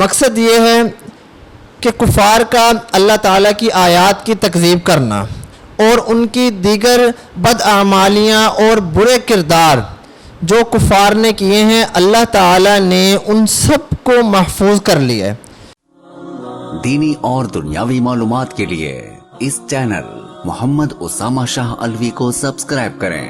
مقصد یہ ہے کہ کفار کا اللہ تعالیٰ کی آیات کی تکذیب کرنا اور ان کی دیگر بداعمالیاں اور برے کردار جو کفار نے کیے ہیں، اللہ تعالیٰ نے ان سب کو محفوظ کر لیا ہے۔ دینی اور دنیاوی معلومات کے لیے اس چینل محمد اسامہ شاہ الوی کو سبسکرائب کریں۔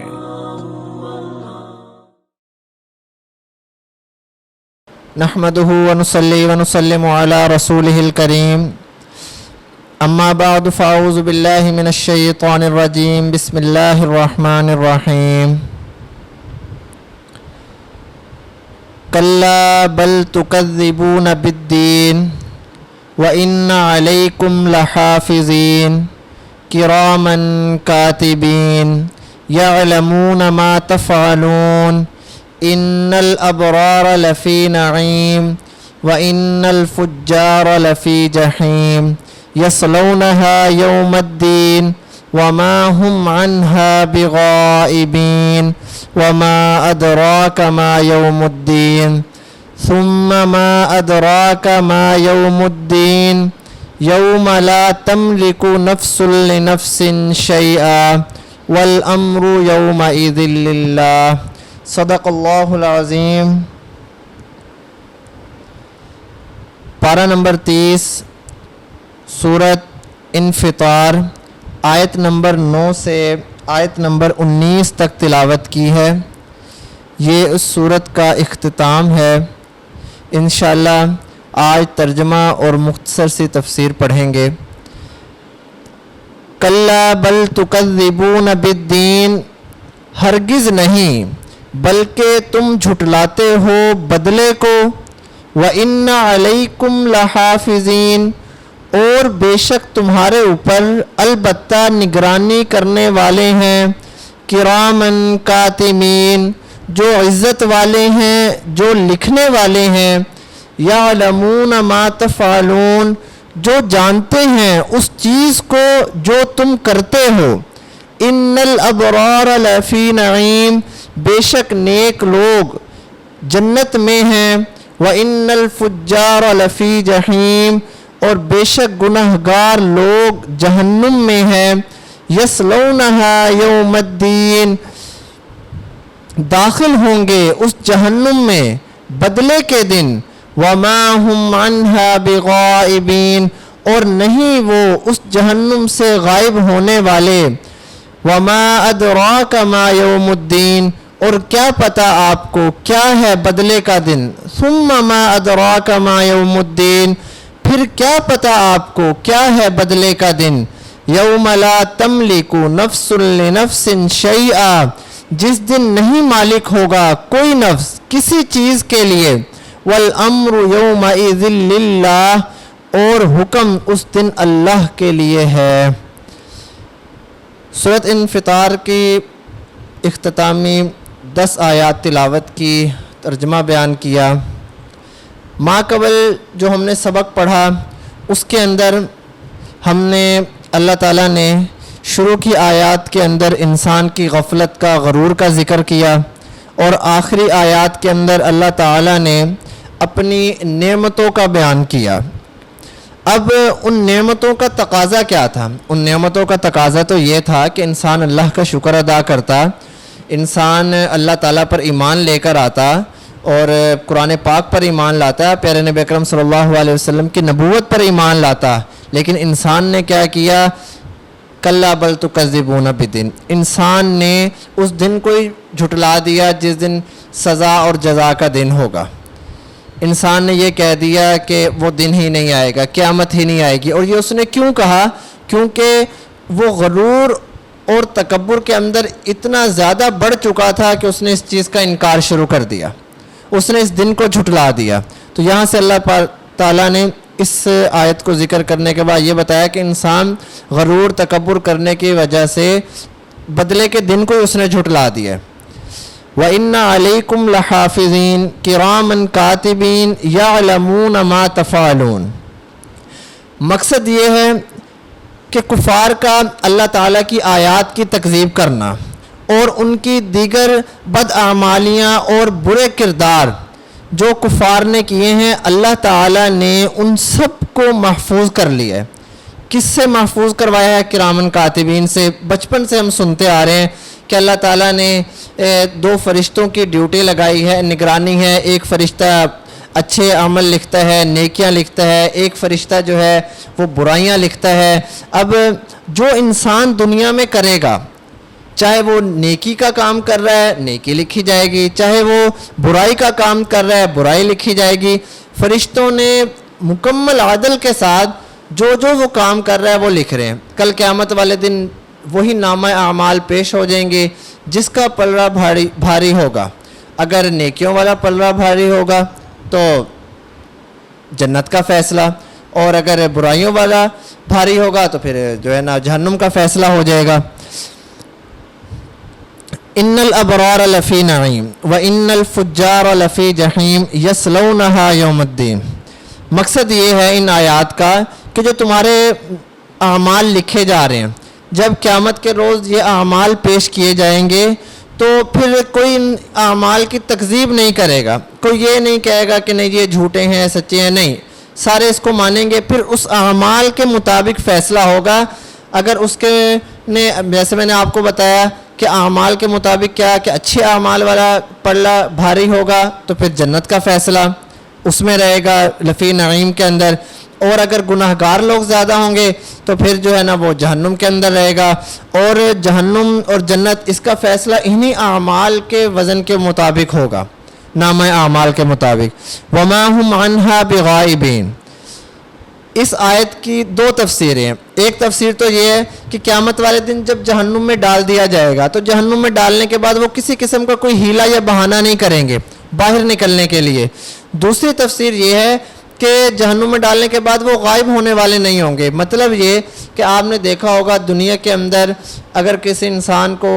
نحمده ونصلي ونسلم على رسوله الكريم اما بعد فاعوذ بالله من الشيطان الرجيم بسم الله الرحمن الرحيم كلا بل تكذبون بالدين وإن عليكم لحافظين كراما كاتبين يعلمون ما تفعلون ان الابرار لفی نعیم وان الفجار لفی جحیم یصلونها یوم الدین وما هم عنها بغائبین وما ادراک ما یوم الدین ثم ما ادراک ما یوم الدین یوم لا تملک نفس لنفس شیئا والامر یومئذ للہ۔ صدق اللہ العظیم۔ پارہ نمبر 30 سورۃ انفطار، آیت نمبر 9 سے آیت نمبر 19 تک تلاوت کی ہے۔ یہ اس سورت کا اختتام ہے۔ انشاءاللہ آج ترجمہ اور مختصر سی تفسیر پڑھیں گے۔ کلا بل تکذبون بالدین، ہرگز نہیں بلکہ تم جھٹلاتے ہو بدلے کو، وَإِنَّ عَلَيْكُمْ لَحَافِظِينَ، اور بے شک تمہارے اوپر البتہ نگرانی کرنے والے ہیں، کِرَامًا کاتمین، جو عزت والے ہیں، جو لکھنے والے ہیں، یعلمون ما تفعلون، جو جانتے ہیں اس چیز کو جو تم کرتے ہو، ان الابرار لفی نعیم، بے شک نیک لوگ جنت میں ہیں، وَإِنَّ الْفُجَّارَ لَفِي جَحِيمٍ، اور بے شک گنہگار لوگ جہنم میں ہیں، يَصْلَوْنَهَا يَوْمَ الدِّينِ، داخل ہوں گے اس جہنم میں بدلے کے دن، وَمَا هُمْ عَنْهَا بِغَائِبِينَ، اور نہیں وہ اس جہنم سے غائب ہونے والے، وَمَا أَدْرَاكَ مَا يَوْمُ الدِّينِ، اور کیا پتہ آپ کو کیا ہے بدلے کا دن، ثُمَّ مَا أَدْرَاكَ مَا يَوْمُ الدِّينِ، پھر کیا پتہ آپ کو کیا ہے بدلے کا دن، يَوْمَ لَا تَمْلِكُ نَفْسٌ لِنَفْسٍ شَيْئًا، جس دن نہیں مالک ہوگا کوئی نفس کسی چیز کے لیے، وَالْأَمْرُ يَوْمَئِذٍ لِلَّهِ، اور حکم اس دن اللہ کے لیے ہے۔ سورۃ انفطار کی اختتامی 10 آیات تلاوت کی، ترجمہ بیان کیا۔ ماقبل جو ہم نے سبق پڑھا اس کے اندر ہم نے اللہ تعالیٰ نے شروع کی آیات کے اندر انسان کی غفلت کا، غرور کا ذکر کیا، اور آخری آیات کے اندر اللہ تعالیٰ نے اپنی نعمتوں کا بیان کیا۔ اب ان نعمتوں کا تقاضا کیا تھا؟ ان نعمتوں کا تقاضا تو یہ تھا کہ انسان اللہ کا شکر ادا کرتا، انسان اللہ تعالیٰ پر ایمان لے کر آتا اور قرآن پاک پر ایمان لاتا، پیارے نبی اکرم صلی اللہ علیہ وسلم کی نبوت پر ایمان لاتا، لیکن انسان نے کیا کیا؟ کلا بل تکذبون بالدین، انسان نے اس دن کو جھٹلا دیا جس دن سزا اور جزا کا دن ہوگا۔ انسان نے یہ کہہ دیا کہ وہ دن ہی نہیں آئے گا، قیامت ہی نہیں آئے گی، اور یہ اس نے کیوں کہا؟ کیونکہ وہ غرور اور تکبر کے اندر اتنا زیادہ بڑھ چکا تھا کہ اس نے اس چیز کا انکار شروع کر دیا، اس نے اس دن کو جھٹلا دیا۔ تو یہاں سے اللہ تعالیٰ نے اس آیت کو ذکر کرنے کے بعد یہ بتایا کہ انسان غرور تکبر کرنے کی وجہ سے بدلے کے دن کو اس نے جھٹلا دیا۔ وَإِنَّ عَلَيْكُمْ لَحَافِظِينَ كِرَامًا كَاتِبِينَ يَعْلَمُونَ مَا تَفْعَلُونَ، مقصد یہ ہے کہ کفار کا اللہ تعالیٰ کی آیات کی تکذیب کرنا اور ان کی دیگر بداعمالیاں اور برے کردار جو کفار نے کیے ہیں اللہ تعالیٰ نے ان سب کو محفوظ کر لیا ہے۔ کس سے محفوظ کروایا ہے؟ کرامن کاتبین سے۔ بچپن سے ہم سنتے آ رہے ہیں کہ اللہ تعالیٰ نے 2 فرشتوں کی ڈیوٹی لگائی ہے، نگرانی ہے۔ ایک فرشتہ اچھے عمل لکھتا ہے، نیکیاں لکھتا ہے، ایک فرشتہ جو ہے وہ برائیاں لکھتا ہے۔ اب جو انسان دنیا میں کرے گا، چاہے وہ نیکی کا کام کر رہا ہے نیکی لکھی جائے گی، چاہے وہ برائی کا کام کر رہا ہے برائی لکھی جائے گی۔ فرشتوں نے مکمل عدل کے ساتھ جو وہ کام کر رہا ہے وہ لکھ رہے ہیں۔ کل قیامت والے دن وہی نامہ اعمال پیش ہو جائیں گے، جس کا پلڑا بھاری ہوگا۔ اگر نیکیوں والا پلڑا بھاری ہوگا تو جنت کا فیصلہ، اور اگر برائیوں والا بھاری ہوگا تو پھر جو ہے نا جہنم کا فیصلہ ہو جائے گا۔ ان الابرار لفی نعیم وان الفجار لفی جحیم یصلونھا یوم الدین۔ مقصد یہ ہے ان آیات کا کہ جو تمہارے اعمال لکھے جا رہے ہیں، جب قیامت کے روز یہ اعمال پیش کیے جائیں گے تو پھر کوئی ان اعمال کی تکذیب نہیں کرے گا، کوئی یہ نہیں کہے گا کہ نہیں یہ جھوٹے ہیں سچے ہیں، نہیں، سارے اس کو مانیں گے۔ پھر اس اعمال کے مطابق فیصلہ ہوگا۔ اگر اس کے نے جیسے میں نے آپ کو بتایا کہ اعمال کے مطابق کیا کہ اچھے اعمال والا پلڑا بھاری ہوگا تو پھر جنت کا فیصلہ اس میں رہے گا لفی نعیم کے اندر، اور اگر گناہ گار لوگ زیادہ ہوں گے تو پھر جو ہے نا وہ جہنم کے اندر رہے گا، اور جہنم اور جنت اس کا فیصلہ انہی اعمال کے وزن کے مطابق ہوگا، نامہ اعمال کے مطابق۔ وما هم عنها بغائبین۔ اس آیت کی 2 تفسیریں ہیں۔ ایک تفسیر تو یہ ہے کہ قیامت والے دن جب جہنم میں ڈال دیا جائے گا تو جہنم میں ڈالنے کے بعد وہ کسی قسم کا کوئی ہیلا یا بہانہ نہیں کریں گے باہر نکلنے کے لیے۔ دوسری تفسیر یہ ہے کہ جہنم میں ڈالنے کے بعد وہ غائب ہونے والے نہیں ہوں گے۔ مطلب یہ کہ آپ نے دیکھا ہوگا دنیا کے اندر اگر کسی انسان کو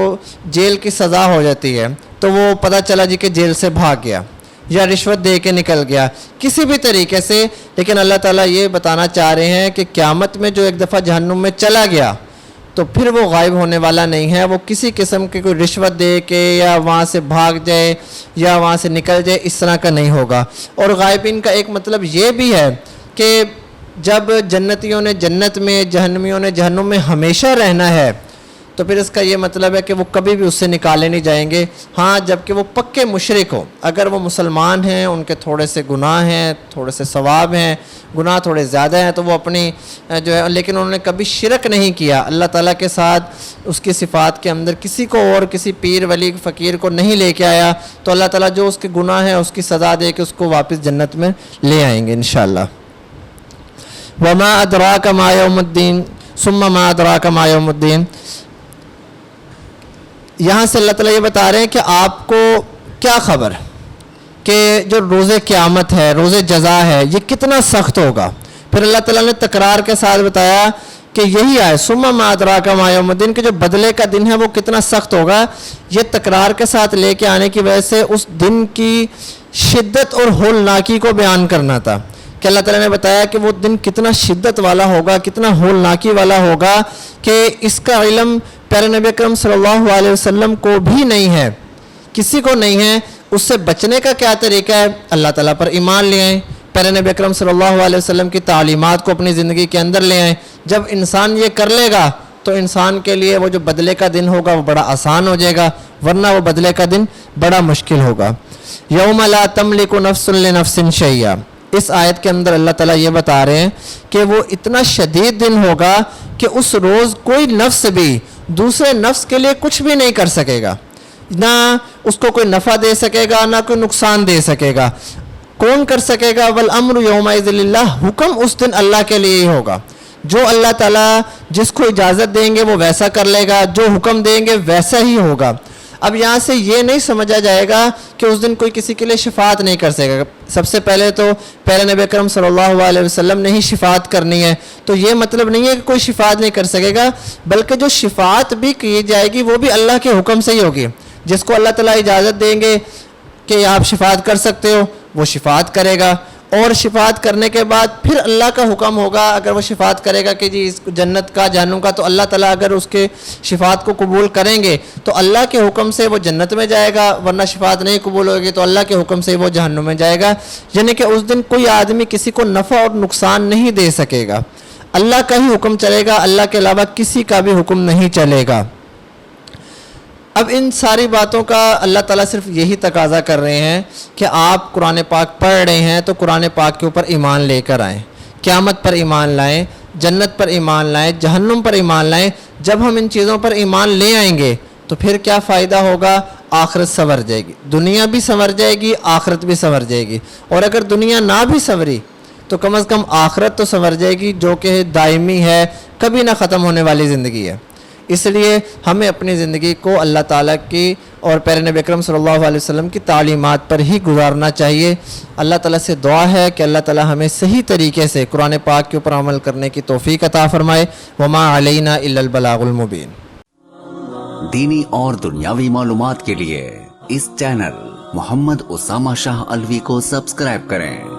جیل کی سزا ہو جاتی ہے تو وہ پتہ چلا جی کہ جیل سے بھاگ گیا یا رشوت دے کے نکل گیا کسی بھی طریقے سے، لیکن اللہ تعالیٰ یہ بتانا چاہ رہے ہیں کہ قیامت میں جو ایک دفعہ جہنم میں چلا گیا تو پھر وہ غائب ہونے والا نہیں ہے۔ وہ کسی قسم کی کوئی رشوت دے کے یا وہاں سے بھاگ جائے یا وہاں سے نکل جائے اس طرح کا نہیں ہوگا۔ اور غائبین کا ایک مطلب یہ بھی ہے کہ جب جنتیوں نے جنت میں، جہنمیوں نے جہنم میں ہمیشہ رہنا ہے تو پھر اس کا یہ مطلب ہے کہ وہ کبھی بھی اس سے نکالے نہیں جائیں گے۔ ہاں جبکہ وہ پکے مشرک ہو، اگر وہ مسلمان ہیں، ان کے تھوڑے سے گناہ ہیں، تھوڑے سے ثواب ہیں، گناہ تھوڑے زیادہ ہیں تو وہ اپنی جو ہے، لیکن انہوں نے کبھی شرک نہیں کیا اللہ تعالیٰ کے ساتھ، اس کی صفات کے اندر کسی کو اور کسی پیر ولی فقیر کو نہیں لے کے آیا، تو اللہ تعالیٰ جو اس کے گناہ ہیں اس کی سزا دے کے اس کو واپس جنت میں لے آئیں گے انشاءاللہ۔ وما ادراک ما یوم الدین ثم ما ادراک ما یوم الدین۔ یہاں سے اللہ تعالیٰ یہ بتا رہے ہیں کہ آپ کو کیا خبر کہ جو روز قیامت ہے، روز جزا ہے، یہ کتنا سخت ہوگا۔ پھر اللہ تعالیٰ نے تکرار کے ساتھ بتایا کہ یہی آئے ثم ما ادراک ما یوم الدین، کہ جو بدلے کا دن ہے وہ کتنا سخت ہوگا۔ یہ تکرار کے ساتھ لے کے آنے کی وجہ سے اس دن کی شدت اور ہولناکی کو بیان کرنا تھا کہ اللہ تعالیٰ نے بتایا کہ وہ دن کتنا شدت والا ہوگا، کتنا ہولناکی والا ہوگا کہ اس کا علم پیارے نبی اکرم صلی اللہ علیہ وسلم کو بھی نہیں ہے، کسی کو نہیں ہے۔ اس سے بچنے کا کیا طریقہ ہے؟ اللہ تعالیٰ پر ایمان لے آئیں، پیارے نبی اکرم صلی اللہ علیہ وسلم کی تعلیمات کو اپنی زندگی کے اندر لے آئیں۔ جب انسان یہ کر لے گا تو انسان کے لیے وہ جو بدلے کا دن ہوگا وہ بڑا آسان ہو جائے گا، ورنہ وہ بدلے کا دن بڑا مشکل ہوگا۔ یوم لا تملک نفس لنفس شیئا، اس آیت کے اندر اللہ تعالیٰ یہ بتا رہے ہیں کہ وہ اتنا شدید دن ہوگا کہ اس روز کوئی نفس بھی دوسرے نفس کے لیے کچھ بھی نہیں کر سکے گا، نہ اس کو کوئی نفع دے سکے گا نہ کوئی نقصان دے سکے گا۔ کون کر سکے گا؟ والامر یومئذ للہ، حکم اس دن اللہ کے لیے ہی ہوگا۔ جو اللہ تعالیٰ جس کو اجازت دیں گے وہ ویسا کر لے گا، جو حکم دیں گے ویسا ہی ہوگا۔ اب یہاں سے یہ نہیں سمجھا جائے گا کہ اس دن کوئی کسی کے لیے شفاعت نہیں کر سکے گا۔ سب سے پہلے تو پیارے نبی اکرم صلی اللہ علیہ وسلم نے ہی شفاعت کرنی ہے، تو یہ مطلب نہیں ہے کہ کوئی شفاعت نہیں کر سکے گا، بلکہ جو شفاعت بھی کی جائے گی وہ بھی اللہ کے حکم سے ہی ہوگی۔ جس کو اللہ تعالیٰ اجازت دیں گے کہ آپ شفاعت کر سکتے ہو وہ شفاعت کرے گا، اور شفاعت کرنے کے بعد پھر اللہ کا حکم ہوگا، اگر وہ شفاعت کرے گا کہ جی اس جنت کا جہنم کا، تو اللہ تعالیٰ اگر اس کے شفاعت کو قبول کریں گے تو اللہ کے حکم سے وہ جنت میں جائے گا، ورنہ شفاعت نہیں قبول ہوگی تو اللہ کے حکم سے وہ جہنم میں جائے گا. یعنی کہ اس دن کوئی آدمی کسی کو نفع اور نقصان نہیں دے سکے گا، اللہ کا ہی حکم چلے گا، اللہ کے علاوہ کسی کا بھی حکم نہیں چلے گا. اب ان ساری باتوں کا اللہ تعالیٰ صرف یہی تقاضا کر رہے ہیں کہ آپ قرآن پاک پڑھ رہے ہیں تو قرآن پاک کے اوپر ایمان لے کر آئیں، قیامت پر ایمان لائیں، جنت پر ایمان لائیں، جہنم پر ایمان لائیں. جب ہم ان چیزوں پر ایمان لے آئیں گے تو پھر کیا فائدہ ہوگا؟ آخرت سنور جائے گی، دنیا بھی سنور جائے گی، آخرت بھی سنور جائے گی. اور اگر دنیا نہ بھی سنوری تو کم از کم آخرت تو سنور جائے گی، جو کہ دائمی ہے، کبھی نہ ختم ہونے والی زندگی ہے. اس لیے ہمیں اپنی زندگی کو اللہ تعالیٰ کی اور پیارے نبی اکرم صلی اللہ علیہ وسلم کی تعلیمات پر ہی گزارنا چاہیے. اللہ تعالیٰ سے دعا ہے کہ اللہ تعالیٰ ہمیں صحیح طریقے سے قرآن پاک کے اوپر عمل کرنے کی توفیق عطا فرمائے. وما علینا الا البلاغ المبین. دینی اور دنیاوی معلومات کے لیے اس چینل محمد اسامہ شاہ الوی کو سبسکرائب کریں.